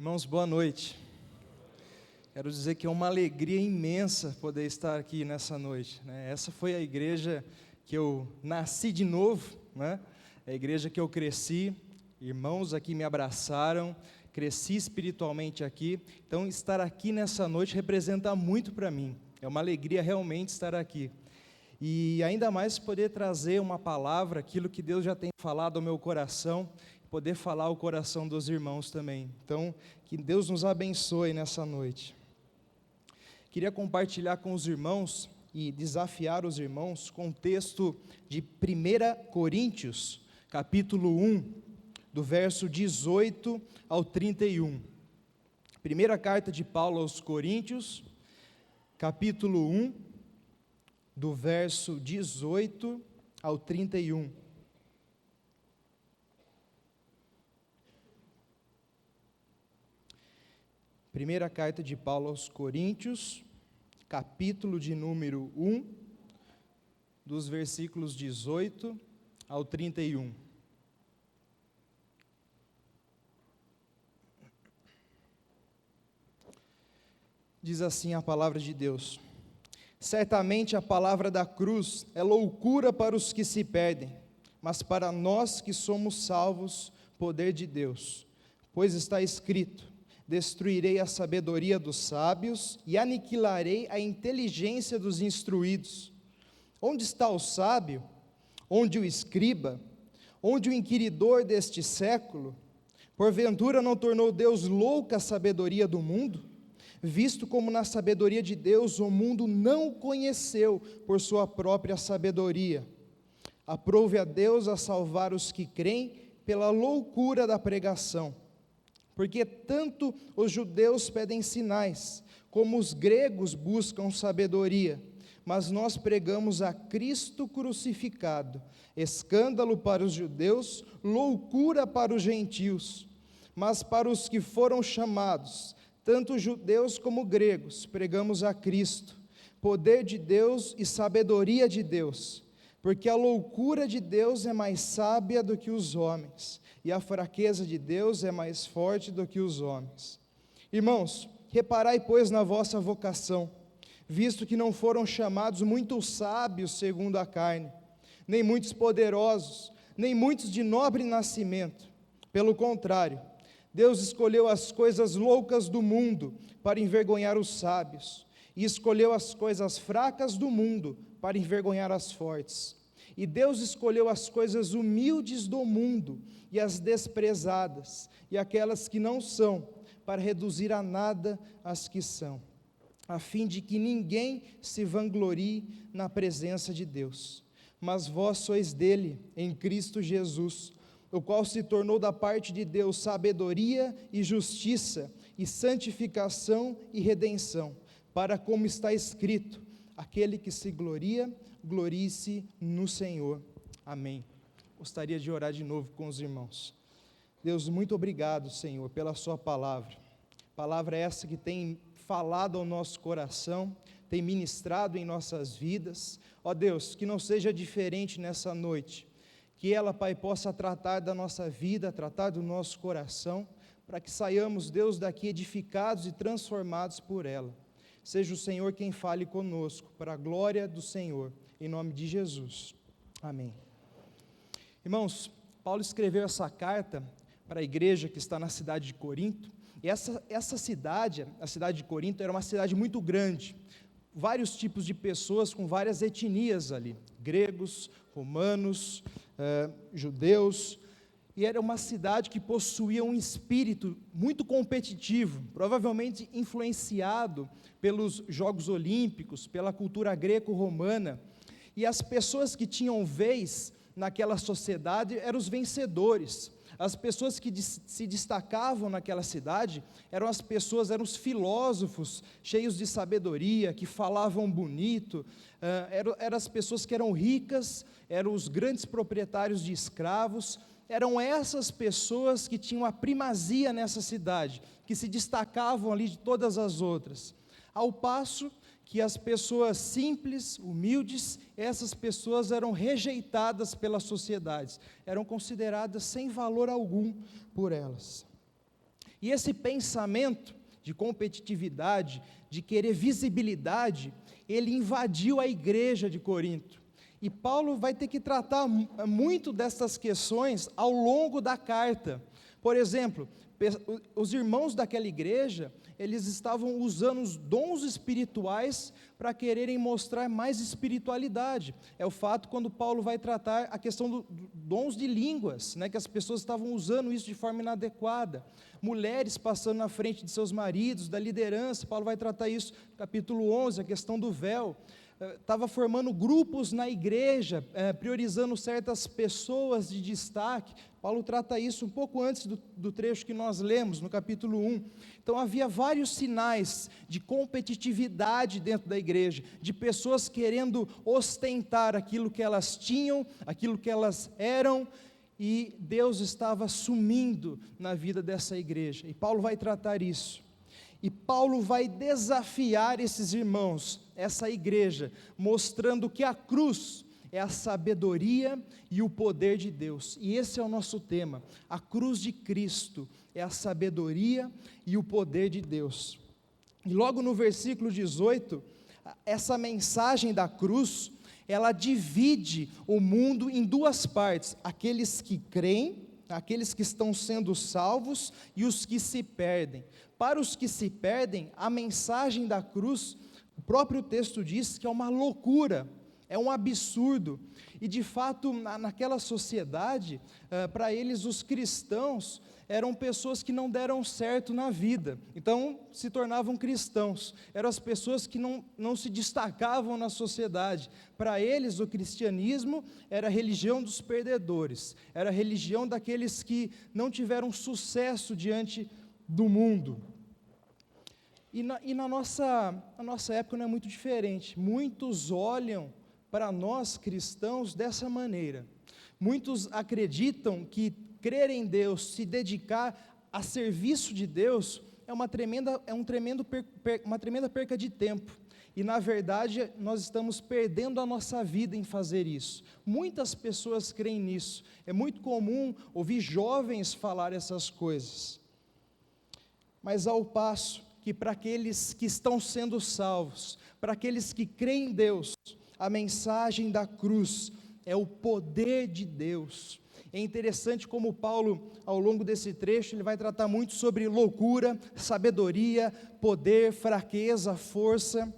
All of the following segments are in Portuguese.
Irmãos, boa noite. Quero dizer que é uma alegria imensa poder estar aqui nessa noite, né? Essa foi a igreja que eu nasci de novo, né? É a igreja que eu cresci, irmãos aqui me abraçaram, cresci espiritualmente aqui. Então, estar aqui nessa noite representa muito para mim. É uma alegria realmente estar aqui. E ainda mais poder trazer uma palavra, aquilo que Deus já tem falado ao meu coração, poder falar ao coração dos irmãos também. Então, que Deus nos abençoe nessa noite. Queria compartilhar com os irmãos e desafiar os irmãos com o texto de 1 Coríntios, capítulo 1, do verso 18 ao 31. Primeira carta de Paulo aos Coríntios, capítulo 1, do verso 18 ao 31. Primeira carta de Paulo aos Coríntios, capítulo de número 1, dos versículos 18 ao 31. Diz assim a palavra de Deus: certamente a palavra da cruz é loucura para os que se perdem, mas para nós que somos salvos, poder de Deus. Pois está escrito: destruirei a sabedoria dos sábios e aniquilarei a inteligência dos instruídos. Onde está o sábio? Onde o escriba? Onde o inquiridor deste século? Porventura não tornou Deus louca a sabedoria do mundo? Visto como na sabedoria de Deus o mundo não o conheceu por sua própria sabedoria. Aprove a Deus a salvar os que creem pela loucura da pregação. Porque tanto os judeus pedem sinais, como os gregos buscam sabedoria, mas nós pregamos a Cristo crucificado, escândalo para os judeus, loucura para os gentios. Mas para os que foram chamados, tanto judeus como gregos, pregamos a Cristo, poder de Deus e sabedoria de Deus, porque a loucura de Deus é mais sábia do que os homens, e a fraqueza de Deus é mais forte do que os homens. Irmãos, reparai, pois, na vossa vocação, visto que não foram chamados muitos sábios segundo a carne, nem muitos poderosos, nem muitos de nobre nascimento. Pelo contrário, Deus escolheu as coisas loucas do mundo para envergonhar os sábios, e escolheu as coisas fracas do mundo para envergonhar as fortes. E Deus escolheu as coisas humildes do mundo e as desprezadas, e aquelas que não são, para reduzir a nada as que são, a fim de que ninguém se vanglorie na presença de Deus. Mas vós sois dele, em Cristo Jesus, o qual se tornou da parte de Deus sabedoria e justiça, e santificação e redenção, para como está escrito: aquele que se gloria, glorie-se no Senhor. Amém. Gostaria de orar de novo com os irmãos. Deus, muito obrigado, Senhor, pela sua palavra. Palavra essa que tem falado ao nosso coração, tem ministrado em nossas vidas. Ó Deus, que não seja diferente nessa noite, que ela, Pai, possa tratar da nossa vida, tratar do nosso coração, para que saiamos, Deus, daqui edificados e transformados por ela. Seja o Senhor quem fale conosco, para a glória do Senhor, em nome de Jesus. Amém. Irmãos, Paulo escreveu essa carta para a igreja que está na cidade de Corinto, e essa cidade, a cidade de Corinto, era uma cidade muito grande, vários tipos de pessoas com várias etnias ali, gregos, romanos, judeus, e era uma cidade que possuía um espírito muito competitivo, provavelmente influenciado pelos Jogos Olímpicos, pela cultura greco-romana, e as pessoas que tinham vez naquela sociedade eram os vencedores. As pessoas que se destacavam naquela cidade eram os filósofos cheios de sabedoria, que falavam bonito, eram as pessoas que eram ricas, eram os grandes proprietários de escravos. Eram essas pessoas que tinham a primazia nessa cidade, que se destacavam ali de todas as outras. Ao passo que as pessoas simples, humildes, essas pessoas eram rejeitadas pela sociedade, eram consideradas sem valor algum por elas. E esse pensamento de competitividade, de querer visibilidade, ele invadiu a igreja de Corinto. E Paulo vai ter que tratar muito dessas questões ao longo da carta. Por exemplo, os irmãos daquela igreja, eles estavam usando os dons espirituais para quererem mostrar mais espiritualidade. É o fato quando Paulo vai tratar a questão dos dons de línguas, né, que as pessoas estavam usando isso de forma inadequada. Mulheres passando na frente de seus maridos, da liderança, Paulo vai tratar isso no capítulo 11, a questão do véu. Estava formando grupos na igreja, priorizando certas pessoas de destaque. Paulo trata isso um pouco antes do trecho que nós lemos, no capítulo 1. Então havia vários sinais de competitividade dentro da igreja, de pessoas querendo ostentar aquilo que elas tinham, aquilo que elas eram, e Deus estava sumindo na vida dessa igreja. E Paulo vai tratar isso. E Paulo vai desafiar esses irmãos, essa igreja, mostrando que a cruz é a sabedoria e o poder de Deus. E esse é o nosso tema. A cruz de Cristo é a sabedoria e o poder de Deus. E logo no versículo 18, essa mensagem da cruz, ela divide o mundo em duas partes: aqueles que creem, aqueles que estão sendo salvos, e os que se perdem. Para os que se perdem, a mensagem da cruz, o próprio texto diz que é uma loucura, é um absurdo. E de fato, naquela sociedade, para eles os cristãos eram pessoas que não deram certo na vida, então se tornavam cristãos. Eram as pessoas que não se destacavam na sociedade. Para eles o cristianismo era a religião dos perdedores, era a religião daqueles que não tiveram sucesso diante do mundo. E na nossa época não é muito diferente. Muitos olham para nós cristãos dessa maneira. Muitos acreditam que crer em Deus, se dedicar a serviço de Deus, é uma tremenda perca de tempo. E na verdade nós estamos perdendo a nossa vida em fazer isso. Muitas pessoas creem nisso. É muito comum ouvir jovens falar essas coisas. Mas ao passo que para aqueles que estão sendo salvos, para aqueles que creem em Deus, a mensagem da cruz é o poder de Deus. É interessante como Paulo, ao longo desse trecho, ele vai tratar muito sobre loucura, sabedoria, poder, fraqueza, força.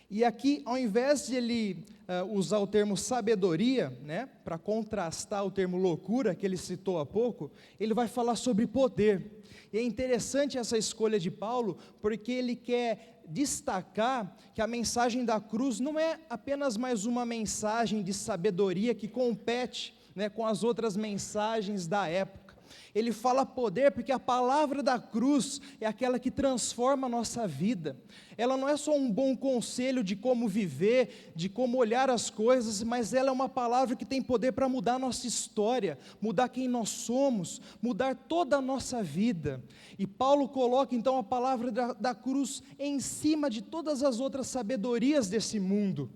E aqui, ao invés de ele usar o termo sabedoria, né, para contrastar o termo loucura, que ele citou há pouco, ele vai falar sobre poder. E é interessante essa escolha de Paulo, porque ele quer destacar que a mensagem da cruz não é apenas mais uma mensagem de sabedoria que compete, né, com as outras mensagens da época. Ele fala poder porque a palavra da cruz é aquela que transforma a nossa vida. Ela não é só um bom conselho de como viver, de como olhar as coisas, mas ela é uma palavra que tem poder para mudar a nossa história, mudar quem nós somos, mudar toda a nossa vida. E Paulo coloca então a palavra da cruz em cima de todas as outras sabedorias desse mundo.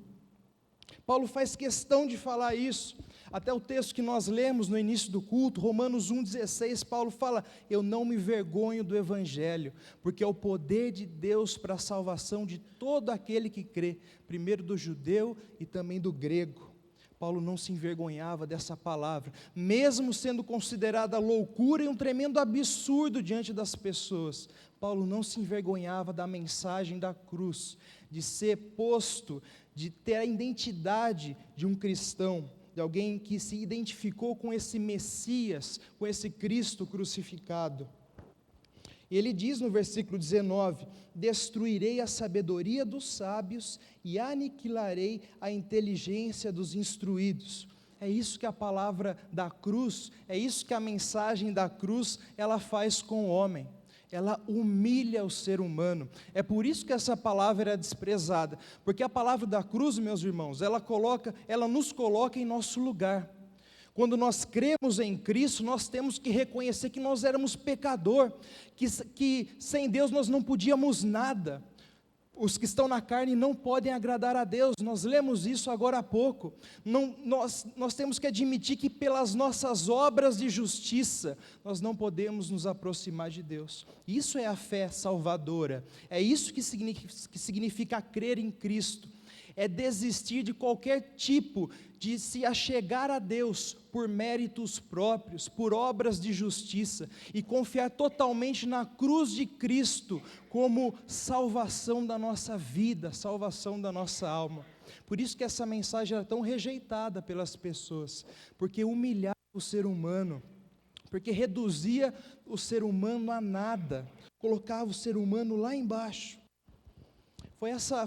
Paulo faz questão de falar isso. Até o texto que nós lemos no início do culto, Romanos 1,16, Paulo fala: eu não me vergonho do Evangelho, porque é o poder de Deus para a salvação de todo aquele que crê, primeiro do judeu e também do grego. Paulo não se envergonhava dessa palavra, mesmo sendo considerada loucura e um tremendo absurdo diante das pessoas. Paulo não se envergonhava da mensagem da cruz, de ser posto, de ter a identidade de um cristão, de alguém que se identificou com esse Messias, com esse Cristo crucificado. E ele diz no versículo 19: destruirei a sabedoria dos sábios e aniquilarei a inteligência dos instruídos. É isso que a palavra da cruz, é isso que a mensagem da cruz, ela faz com o homem. Ela humilha o ser humano. É por isso que essa palavra é desprezada, porque a palavra da cruz, meus irmãos, ela nos coloca em nosso lugar. Quando nós cremos em Cristo, nós temos que reconhecer que nós éramos pecador, que sem Deus nós não podíamos nada. os que estão na carne não podem agradar a Deus. Nós lemos isso agora há pouco. Nós temos que admitir que pelas nossas obras de justiça, nós não podemos nos aproximar de Deus. Isso é a fé salvadora. É isso que significa crer em Cristo. É desistir de qualquer tipo de se achegar a Deus por méritos próprios, por obras de justiça, e confiar totalmente na cruz de Cristo como salvação da nossa vida, salvação da nossa alma. Por isso que essa mensagem era tão rejeitada pelas pessoas, porque humilhava o ser humano, porque reduzia o ser humano a nada, colocava o ser humano lá embaixo.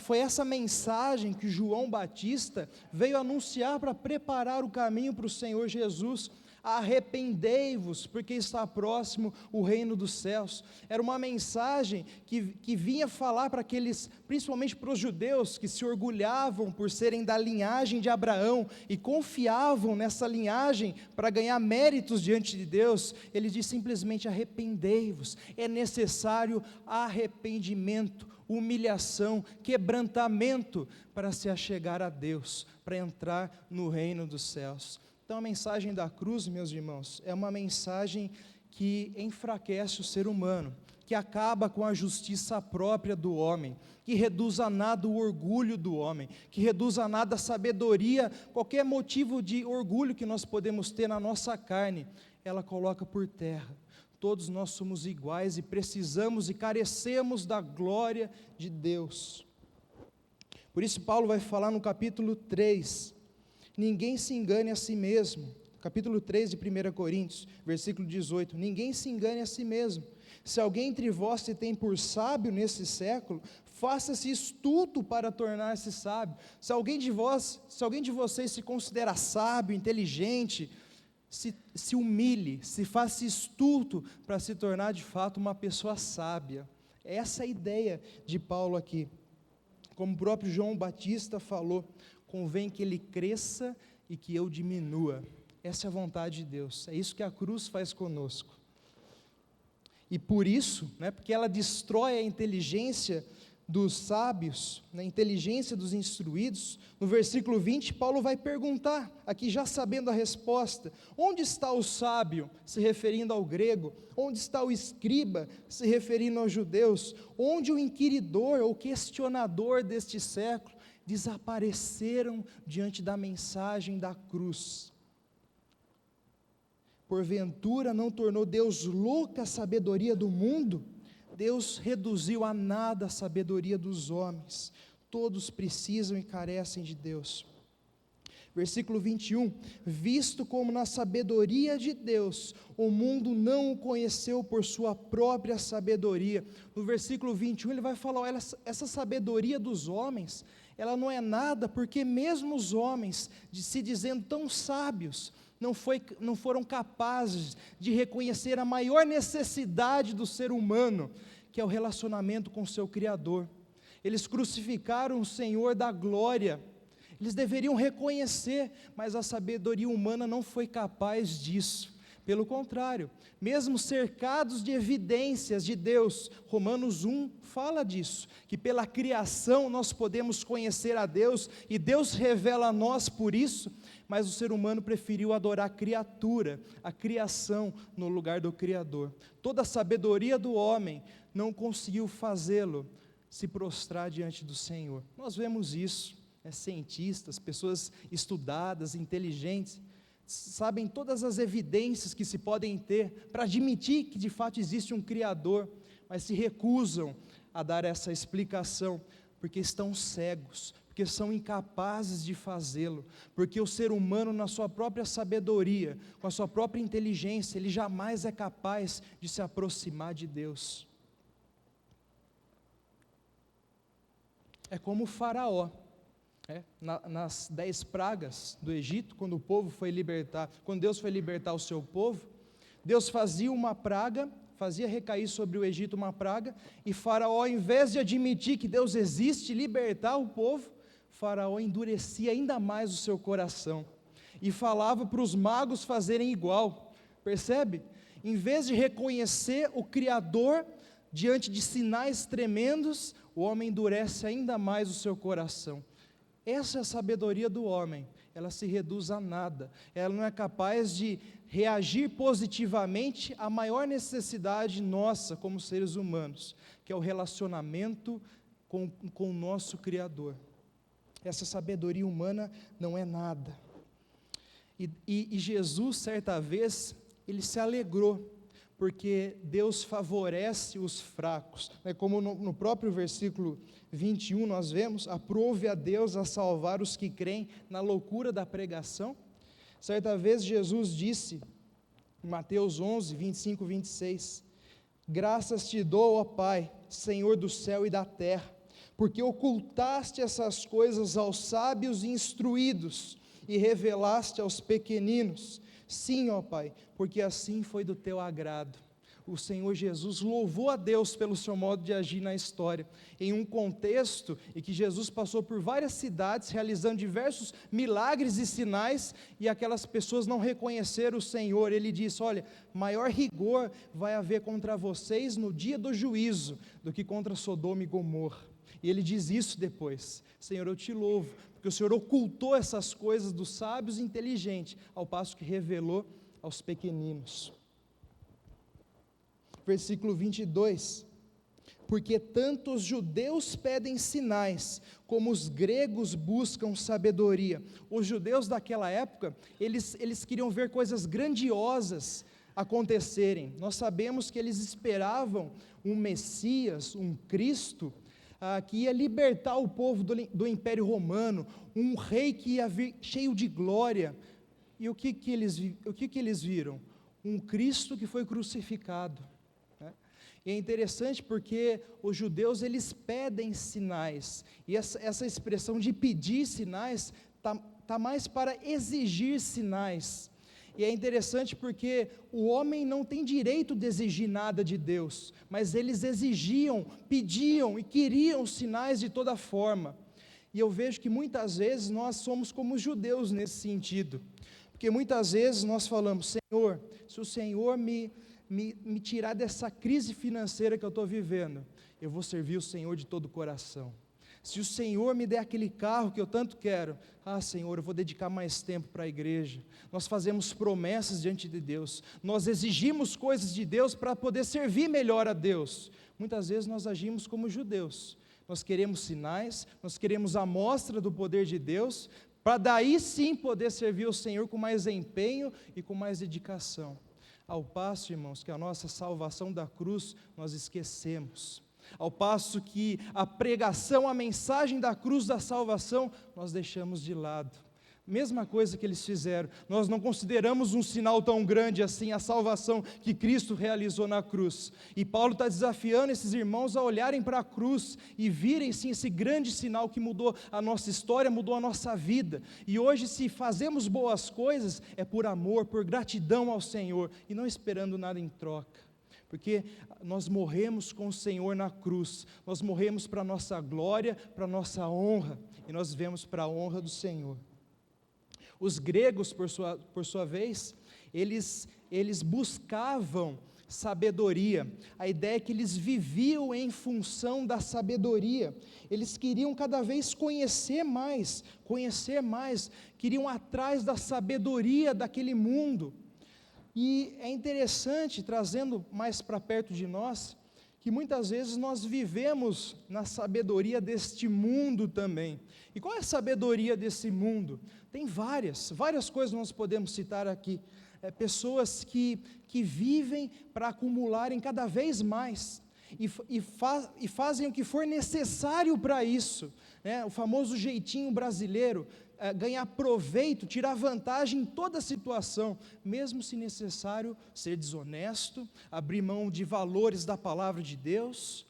Foi essa mensagem que João Batista veio anunciar para preparar o caminho para o Senhor Jesus. Arrependei-vos, porque está próximo o reino dos céus. Era uma mensagem que vinha falar para aqueles, principalmente para os judeus, que se orgulhavam por serem da linhagem de Abraão e confiavam nessa linhagem para ganhar méritos diante de Deus. Ele diz simplesmente: arrependei-vos. É necessário arrependimento, humilhação, quebrantamento para se achegar a Deus, para entrar no reino dos céus. Então a mensagem da cruz, meus irmãos, é uma mensagem que enfraquece o ser humano, que acaba com a justiça própria do homem, que reduz a nada o orgulho do homem, que reduz a nada a sabedoria, qualquer motivo de orgulho que nós podemos ter na nossa carne, ela coloca por terra. Todos nós somos iguais e precisamos e carecemos da glória de Deus. Por isso Paulo vai falar no capítulo 3, ninguém se engane a si mesmo, capítulo 3 de 1 Coríntios, versículo 18, ninguém se engane a si mesmo, se alguém entre vós se tem por sábio nesse século, faça-se estulto para tornar-se sábio. Se alguém de vocês se considera sábio, inteligente, se humilhe, se faça estulto para se tornar de fato uma pessoa sábia. Essa é a ideia de Paulo aqui. Como o próprio João Batista falou, convém que ele cresça e que eu diminua. Essa é a vontade de Deus, é isso que a cruz faz conosco. E por isso, porque ela destrói a inteligência dos sábios, na inteligência dos instruídos, no versículo 20, Paulo vai perguntar, aqui já sabendo a resposta: onde está o sábio, se referindo ao grego? Onde está o escriba, se referindo aos judeus? Onde o inquiridor ou questionador deste século? Desapareceram diante da mensagem da cruz. Porventura não tornou Deus louca a sabedoria do mundo? Deus reduziu a nada a sabedoria dos homens. Todos precisam e carecem de Deus. Versículo 21, visto como na sabedoria de Deus, o mundo não o conheceu por sua própria sabedoria. No versículo 21 ele vai falar, olha, essa sabedoria dos homens, ela não é nada, porque mesmo os homens, se dizendo tão sábios, não foram capazes de reconhecer a maior necessidade do ser humano, que é o relacionamento com o seu Criador. Eles crucificaram o Senhor da glória, eles deveriam reconhecer, mas a sabedoria humana não foi capaz disso. Pelo contrário, mesmo cercados de evidências de Deus, Romanos 1 fala disso, que pela criação nós podemos conhecer a Deus, e Deus revela a nós por isso, mas o ser humano preferiu adorar a criatura, a criação, no lugar do Criador. Toda a sabedoria do homem não conseguiu fazê-lo se prostrar diante do Senhor. Nós vemos isso, cientistas, pessoas estudadas, inteligentes, sabem todas as evidências que se podem ter para admitir que de fato existe um Criador, mas se recusam a dar essa explicação, porque estão cegos, porque são incapazes de fazê-lo, porque o ser humano, na sua própria sabedoria, com a sua própria inteligência, ele jamais é capaz de se aproximar de Deus. É como o Faraó. Nas 10 pragas do Egito, quando Deus foi libertar o seu povo, Deus fazia uma praga, fazia recair sobre o Egito uma praga, e Faraó, em vez de admitir que Deus existe, libertar o povo, Faraó endurecia ainda mais o seu coração, e falava para os magos fazerem igual, percebe? Em vez de reconhecer o Criador, diante de sinais tremendos, o homem endurece ainda mais o seu coração. Essa é a sabedoria do homem, ela se reduz a nada, ela não é capaz de reagir positivamente à maior necessidade nossa como seres humanos, que é o relacionamento com o nosso Criador. Essa sabedoria humana não é nada. E Jesus, certa vez, ele se alegrou, porque Deus favorece os fracos, como no próprio versículo 21 nós vemos, aprove a Deus a salvar os que creem na loucura da pregação. Certa vez Jesus disse, em Mateus 11, 25 e 26, graças te dou, ó Pai, Senhor do céu e da terra, porque ocultaste essas coisas aos sábios e instruídos, e revelaste aos pequeninos. Sim, ó Pai, porque assim foi do teu agrado. O Senhor Jesus louvou a Deus pelo seu modo de agir na história, em um contexto em que Jesus passou por várias cidades, realizando diversos milagres e sinais, e aquelas pessoas não reconheceram o Senhor. Ele disse, olha, maior rigor vai haver contra vocês no dia do juízo, do que contra Sodoma e Gomorra. E ele diz isso depois, Senhor, eu te louvo, porque o Senhor ocultou essas coisas dos sábios e inteligentes, ao passo que revelou aos pequeninos. Versículo 22, porque tanto os judeus pedem sinais, como os gregos buscam sabedoria. Os judeus daquela época, eles queriam ver coisas grandiosas acontecerem. Nós sabemos que eles esperavam um Messias, um Cristo, que ia libertar o povo do Império Romano, um rei que ia vir cheio de glória. E o que eles viram? Um Cristo que foi crucificado. E é interessante porque os judeus, eles pedem sinais, e essa expressão de pedir sinais, está mais para exigir sinais. E é interessante porque o homem não tem direito de exigir nada de Deus, mas eles exigiam, pediam e queriam sinais de toda forma. E eu vejo que muitas vezes nós somos como os judeus nesse sentido, porque muitas vezes nós falamos, Senhor, se o Senhor me tirar dessa crise financeira que eu estou vivendo, eu vou servir o Senhor de todo o coração. Se o Senhor me der aquele carro que eu tanto quero, Senhor, eu vou dedicar mais tempo para a igreja. Nós fazemos promessas diante de Deus, nós exigimos coisas de Deus para poder servir melhor a Deus. Muitas vezes nós agimos como judeus, nós queremos sinais, nós queremos a mostra do poder de Deus, para daí sim poder servir o Senhor com mais empenho e com mais dedicação. Ao passo, irmãos, que a nossa salvação da cruz nós esquecemos. Ao passo que a pregação, a mensagem da cruz da salvação, nós deixamos de lado. Mesma coisa que eles fizeram, nós não consideramos um sinal tão grande assim a salvação que Cristo realizou na cruz. E Paulo está desafiando esses irmãos a olharem para a cruz e virem sim esse grande sinal que mudou a nossa história, mudou a nossa vida. E hoje, se fazemos boas coisas, é por amor, por gratidão ao Senhor e não esperando nada em troca. Porque nós morremos com o Senhor na cruz, nós morremos para a nossa glória, para a nossa honra, e nós vivemos para a honra do Senhor. Os gregos, por sua vez, eles buscavam sabedoria. A ideia é que eles viviam em função da sabedoria. Eles queriam cada vez conhecer mais, queriam atrás da sabedoria daquele mundo. E é interessante, trazendo mais para perto de nós, que muitas vezes nós vivemos na sabedoria deste mundo também. E qual é a sabedoria desse mundo? Tem várias coisas nós podemos citar aqui. Pessoas que vivem para acumularem cada vez mais, e fazem o que for necessário para isso, o famoso jeitinho brasileiro, ganhar proveito, tirar vantagem em toda situação, mesmo se necessário ser desonesto, abrir mão de valores da palavra de Deus.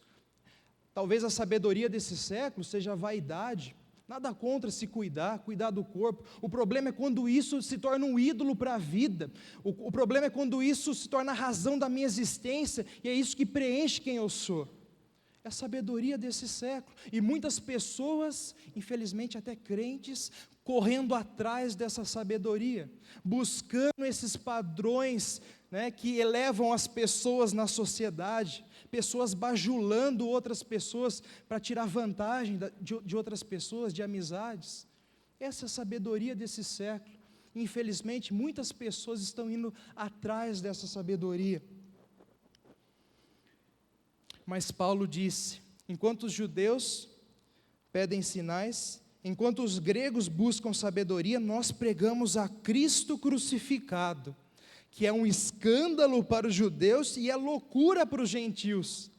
Talvez a sabedoria desse século seja a vaidade. Nada contra se cuidar do corpo. O problema é quando isso se torna um ídolo para a vida. O problema é quando isso se torna a razão da minha existência, e é isso que preenche quem eu sou. É a sabedoria desse século. E muitas pessoas, infelizmente até crentes, correndo atrás dessa sabedoria, buscando esses padrões, né, que elevam as pessoas na sociedade, pessoas bajulando outras pessoas para tirar vantagem de outras pessoas, de amizades. Essa é a sabedoria desse século. Infelizmente, muitas pessoas estão indo atrás dessa sabedoria. Mas Paulo disse: enquanto os judeus pedem sinais, enquanto os gregos buscam sabedoria, nós pregamos a Cristo crucificado, que é um escândalo para os judeus e é loucura para os gentios.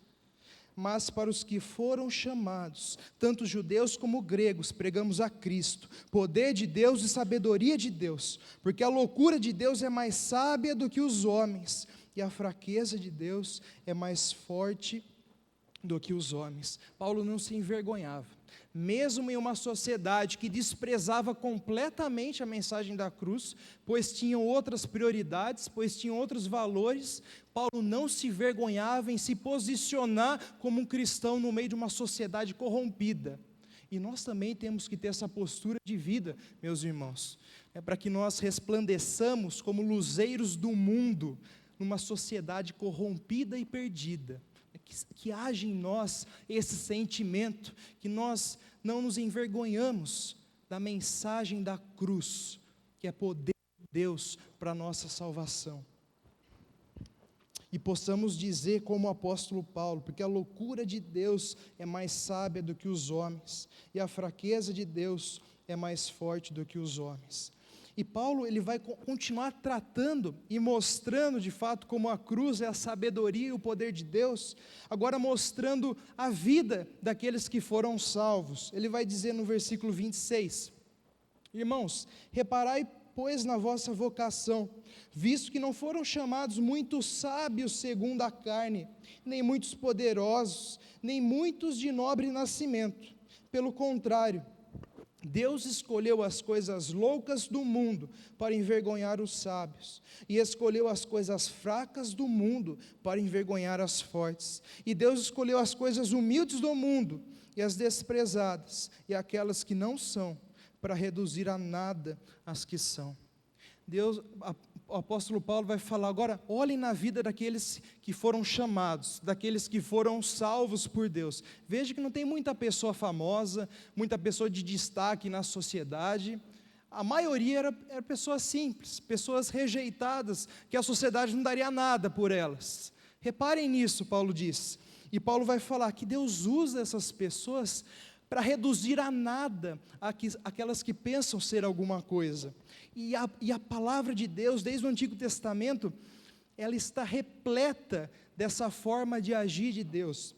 Mas para os que foram chamados, tanto judeus como gregos, pregamos a Cristo, poder de Deus e sabedoria de Deus, porque a loucura de Deus é mais sábia do que os homens, e a fraqueza de Deus é mais forte do que os homens. Paulo não se envergonhava, mesmo em uma sociedade que desprezava completamente a mensagem da cruz, pois tinham outras prioridades, pois tinham outros valores. Paulo não se envergonhava em se posicionar como um cristão no meio de uma sociedade corrompida. E nós também temos que ter essa postura de vida, meus irmãos, para que nós resplandeçamos como luzeiros do mundo, numa sociedade corrompida e perdida. Que haja em nós esse sentimento, que nós não nos envergonhamos da mensagem da cruz, que é poder de Deus para a nossa salvação. E possamos dizer como o apóstolo Paulo, porque a loucura de Deus é mais sábia do que os homens, e a fraqueza de Deus é mais forte do que os homens. E Paulo, ele vai continuar tratando e mostrando de fato como a cruz é a sabedoria e o poder de Deus, agora mostrando a vida daqueles que foram salvos. Ele vai dizer no versículo 26, irmãos, reparai pois na vossa vocação, visto que não foram chamados muitos sábios segundo a carne, nem muitos poderosos, nem muitos de nobre nascimento, pelo contrário, Deus escolheu as coisas loucas do mundo para envergonhar os sábios, e escolheu as coisas fracas do mundo para envergonhar as fortes, e Deus escolheu as coisas humildes do mundo, e as desprezadas, e aquelas que não são, para reduzir a nada as que são. O apóstolo Paulo vai falar agora, olhem na vida daqueles que foram chamados, daqueles que foram salvos por Deus. Veja que não tem muita pessoa famosa, muita pessoa de destaque na sociedade. A maioria era pessoas simples, pessoas rejeitadas, que a sociedade não daria nada por elas. Reparem nisso, Paulo diz. E Paulo vai falar que Deus usa essas pessoas para reduzir a nada aquelas que pensam ser alguma coisa. E a palavra de Deus, desde o Antigo Testamento, ela está repleta dessa forma de agir de Deus.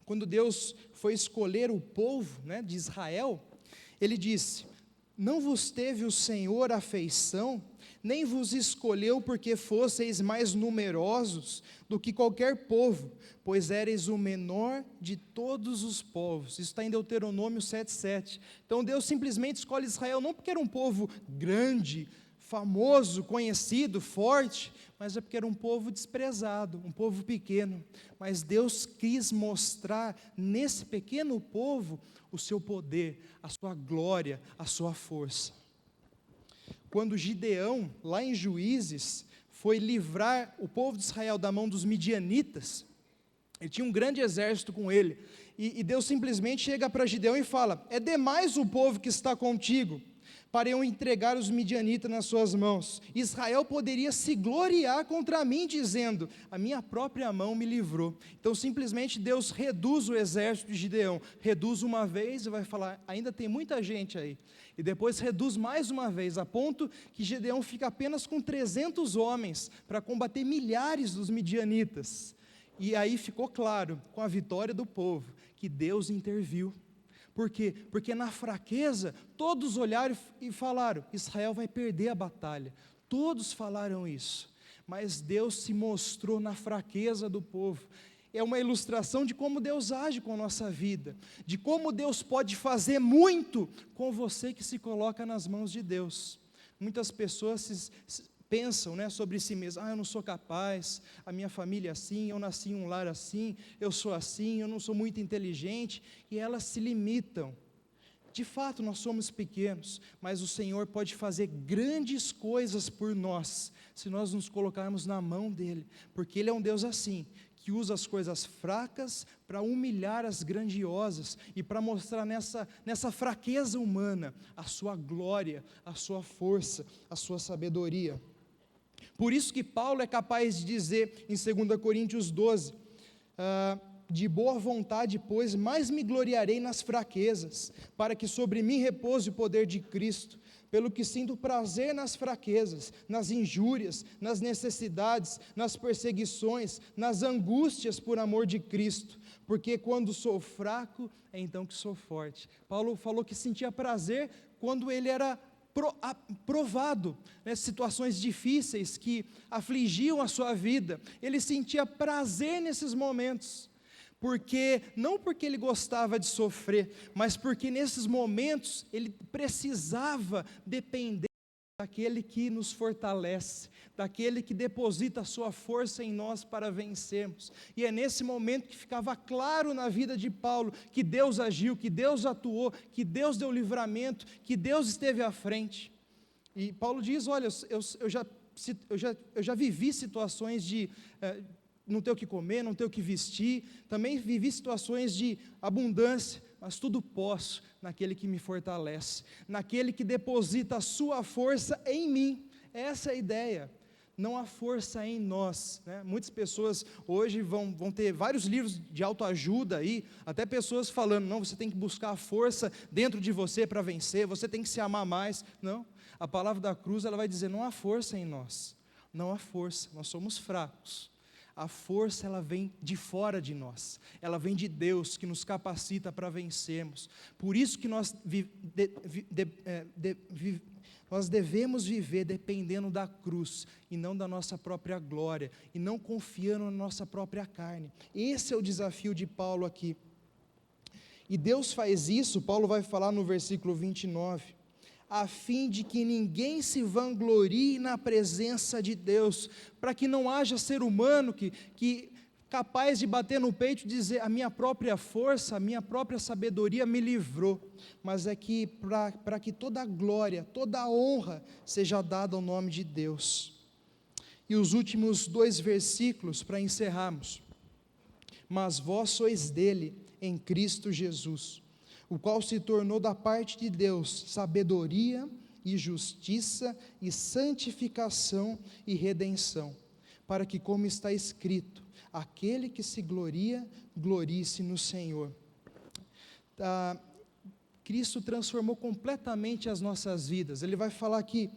Quando Deus foi escolher o povo, né, de Israel, Ele disse: não vos teve o Senhor afeição, nem vos escolheu porque fosseis mais numerosos do que qualquer povo, pois éreis o menor de todos os povos. Isso está em Deuteronômio 7,7. Então Deus simplesmente escolhe Israel, não porque era um povo grande, famoso, conhecido, forte, mas é porque era um povo desprezado, um povo pequeno. Mas Deus quis mostrar nesse pequeno povo o seu poder, a sua glória, a sua força. Quando Gideão, lá em Juízes, foi livrar o povo de Israel da mão dos midianitas, ele tinha um grande exército com ele, e Deus simplesmente chega para Gideão e fala: é demais o povo que está contigo, para eu entregar os midianitas nas suas mãos. Israel poderia se gloriar contra mim, dizendo: a minha própria mão me livrou. Então simplesmente Deus reduz o exército de Gideão, reduz uma vez e vai falar: ainda tem muita gente aí, e depois reduz mais uma vez, a ponto que Gideão fica apenas com 300 homens, para combater milhares dos midianitas. E aí ficou claro, com a vitória do povo, que Deus interviu. Por quê? Porque na fraqueza, todos olharam e falaram: Israel vai perder a batalha. Todos falaram isso, mas Deus se mostrou na fraqueza do povo. É uma ilustração de como Deus age com a nossa vida, de como Deus pode fazer muito com você que se coloca nas mãos de Deus. Muitas pessoas pensam, né, sobre si mesmas: eu não sou capaz, a minha família é assim, eu nasci em um lar assim, eu sou assim, eu não sou muito inteligente, e elas se limitam. De fato, nós somos pequenos, mas o Senhor pode fazer grandes coisas por nós, se nós nos colocarmos na mão dEle, porque Ele é um Deus assim, que usa as coisas fracas para humilhar as grandiosas e para mostrar nessa fraqueza humana a sua glória, a sua força, a sua sabedoria. Por isso que Paulo é capaz de dizer em 2 Coríntios 12, de boa vontade, pois, mais me gloriarei nas fraquezas, para que sobre mim repouse o poder de Cristo, pelo que sinto prazer nas fraquezas, nas injúrias, nas necessidades, nas perseguições, nas angústias por amor de Cristo, porque quando sou fraco, é então que sou forte. Paulo falou que sentia prazer quando ele era provado, situações difíceis que afligiam a sua vida, ele sentia prazer nesses momentos, não porque ele gostava de sofrer, mas porque nesses momentos ele precisava depender daquele que nos fortalece, daquele que deposita a sua força em nós para vencermos. E é nesse momento que ficava claro na vida de Paulo que Deus agiu, que Deus atuou, que Deus deu livramento, que Deus esteve à frente. E Paulo diz, olha, eu já vivi situações de não ter o que comer, não ter o que vestir, também vivi situações de abundância, mas tudo posso naquele que me fortalece, naquele que deposita a sua força em mim. Essa é a ideia, não há força em nós, Muitas pessoas hoje vão ter vários livros de autoajuda aí, até pessoas falando, não, você tem que buscar a força dentro de você para vencer, você tem que se amar mais. Não, a palavra da cruz ela vai dizer, não há força em nós, não há força, nós somos fracos. A força ela vem de fora de nós, ela vem de Deus que nos capacita para vencermos. Por isso que nós devemos viver dependendo da cruz e não da nossa própria glória, e não confiando na nossa própria carne. Esse é o desafio de Paulo aqui. E Deus faz isso, Paulo vai falar no versículo 29, a fim de que ninguém se vanglorie na presença de Deus, para que não haja ser humano que capaz de bater no peito e dizer, a minha própria força, a minha própria sabedoria me livrou, mas é que para que toda a glória, toda a honra seja dada ao nome de Deus. E os últimos 2 versículos para encerrarmos, mas vós sois dele em Cristo Jesus, o qual se tornou da parte de Deus sabedoria e justiça e santificação e redenção, para que, como está escrito, aquele que se gloria, glorie-se no Senhor. Cristo transformou completamente as nossas vidas. Ele vai falar que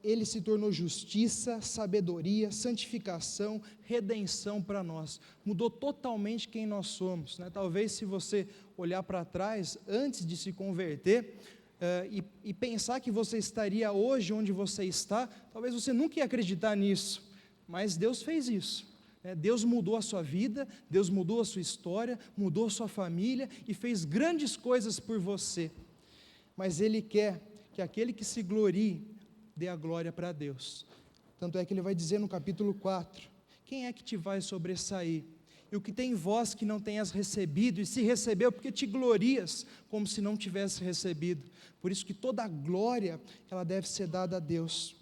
Ele se tornou justiça, sabedoria, santificação, redenção para nós. Mudou totalmente quem nós somos. Talvez se você olhar para trás, antes de se converter, e pensar que você estaria hoje onde você está, talvez você nunca ia acreditar nisso, mas Deus fez isso. Deus mudou a sua vida, Deus mudou a sua história, mudou a sua família e fez grandes coisas por você. Mas Ele quer que aquele que se glorie, dê a glória para Deus. Tanto é que ele vai dizer no capítulo 4, quem é que te vai sobressair? E o que tem vós que não tenhas recebido, e se recebeu, porque te glorias, como se não tivesse recebido. Por isso que toda a glória, ela deve ser dada a Deus.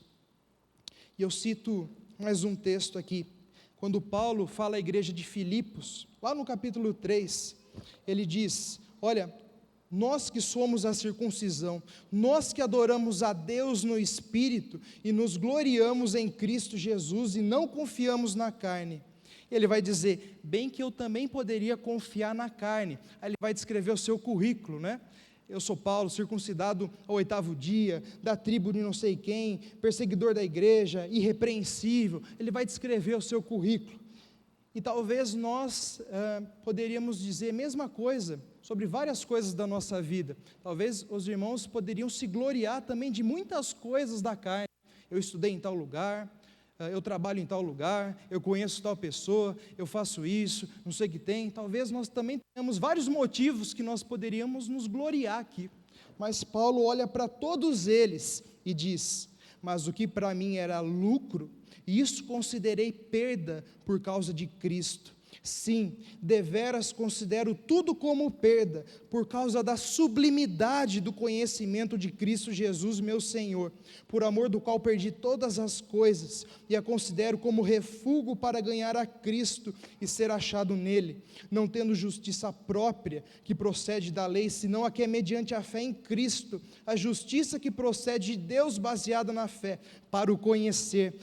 E eu cito mais um texto aqui, quando Paulo fala à igreja de Filipos, lá no capítulo 3, ele diz, olha, nós que somos a circuncisão, nós que adoramos a Deus no Espírito e nos gloriamos em Cristo Jesus e não confiamos na carne. Ele vai dizer, bem que eu também poderia confiar na carne. Aí ele vai descrever o seu currículo, Eu sou Paulo, circuncidado ao 8º dia, da tribo de não sei quem, perseguidor da igreja, irrepreensível. Ele vai descrever o seu currículo. E talvez nós poderíamos dizer a mesma coisa sobre várias coisas da nossa vida. Talvez os irmãos poderiam se gloriar também de muitas coisas da carne. Eu estudei em tal lugar, eu trabalho em tal lugar, eu conheço tal pessoa, eu faço isso, não sei o que tem. Talvez nós também tenhamos vários motivos que nós poderíamos nos gloriar aqui. Mas Paulo olha para todos eles e diz, mas o que para mim era lucro, isso considerei perda por causa de Cristo. Sim, deveras considero tudo como perda, por causa da sublimidade do conhecimento de Cristo Jesus, meu Senhor, por amor do qual perdi todas as coisas, e a considero como refúgio para ganhar a Cristo e ser achado nele, não tendo justiça própria, que procede da lei, senão a que é mediante a fé em Cristo, a justiça que procede de Deus baseada na fé, para o conhecer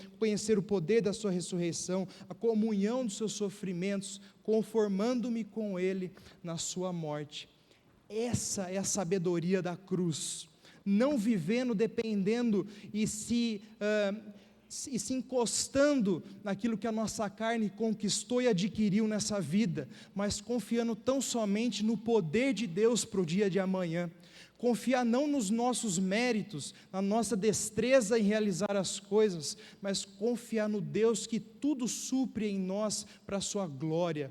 o poder da sua ressurreição, a comunhão dos seus sofrimentos, conformando-me com ele na sua morte. Essa é a sabedoria da cruz, não vivendo dependendo e se encostando naquilo que a nossa carne conquistou e adquiriu nessa vida, mas confiando tão somente no poder de Deus para o dia de amanhã. Confiar não nos nossos méritos, na nossa destreza em realizar as coisas, mas confiar no Deus que tudo supre em nós para a sua glória.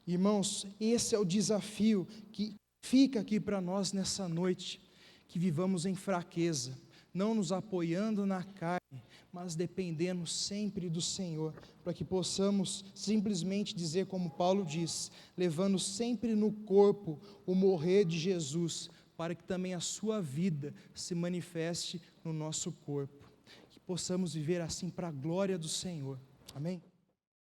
Irmãos, esse é o desafio que fica aqui para nós nessa noite, que vivamos em fraqueza, não nos apoiando na carne, mas dependendo sempre do Senhor, para que possamos simplesmente dizer como Paulo diz, levando sempre no corpo o morrer de Jesus, para que também a sua vida se manifeste no nosso corpo, que possamos viver assim para a glória do Senhor, amém?